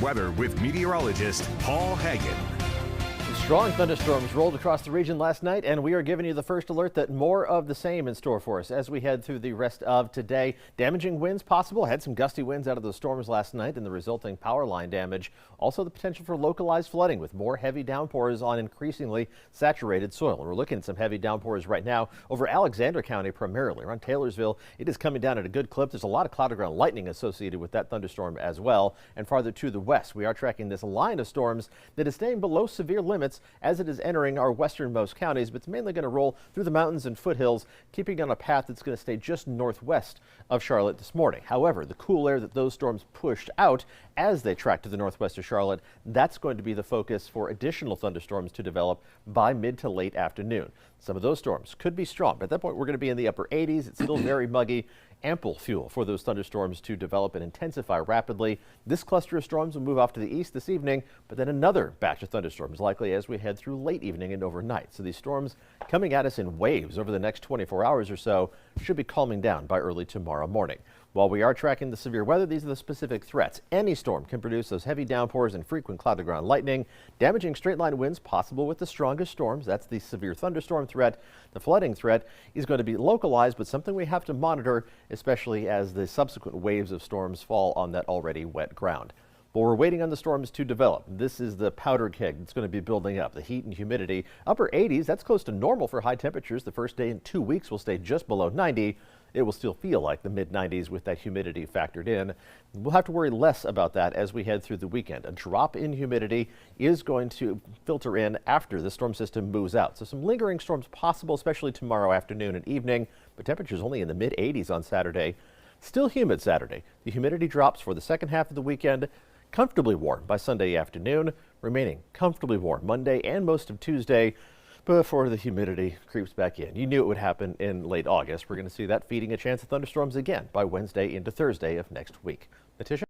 Weather with meteorologist Paul Hagen. Strong thunderstorms rolled across the region last night, and we are giving you the first alert that more of the same in store for us as we head through the rest of today. Damaging winds possible. Had some gusty winds out of the storms last night and the resulting power line damage. Also the potential for localized flooding with more heavy downpours on increasingly saturated soil. And we're looking at some heavy downpours right now over Alexander County primarily. Around Taylorsville, it is coming down at a good clip. There's a lot of cloud to ground lightning associated with that thunderstorm as well. And farther to the west, we are tracking this line of storms that is staying below severe limits as it is entering our westernmost counties, but it's mainly going to roll through the mountains and foothills, keeping on a path that's going to stay just northwest of Charlotte this morning. However, the cool air that those storms pushed out as they track to the northwest of Charlotte, that's going to be the focus for additional thunderstorms to develop by mid to late afternoon. Some of those storms could be strong, but at that point we're going to be in the upper 80s. It's still very muggy. Ample fuel for those thunderstorms to develop and intensify rapidly. This cluster of storms will move off to the east this evening, but then another batch of thunderstorms likely as we head through late evening and overnight. So these storms coming at us in waves over the next 24 hours or so should be calming down by early tomorrow morning. While we are tracking the severe weather, these are the specific threats. Any storm can produce those heavy downpours and frequent cloud-to-ground lightning, damaging straight-line winds possible with the strongest storms. That's the severe thunderstorm threat. The flooding threat is going to be localized, but something we have to monitor, especially as the subsequent waves of storms fall on that already wet ground. But we're waiting on the storms to develop. This is the powder keg that's going to be building up. The heat and humidity, upper 80s, that's close to normal for high temperatures. The first day in 2 weeks will stay just below 90. It will still feel like the mid-90s with that humidity factored in. We'll have to worry less about that as we head through the weekend. A drop in humidity is going to filter in after the storm system moves out. So some lingering storms possible, especially tomorrow afternoon and evening, but temperatures only in the mid-80s on Saturday. Still humid Saturday. The humidity drops for the second half of the weekend. Comfortably warm by Sunday afternoon, remaining comfortably warm Monday and most of Tuesday before the humidity creeps back in. You knew it would happen in late August. We're going to see that feeding a chance of thunderstorms again by Wednesday into Thursday of next week. Letitia?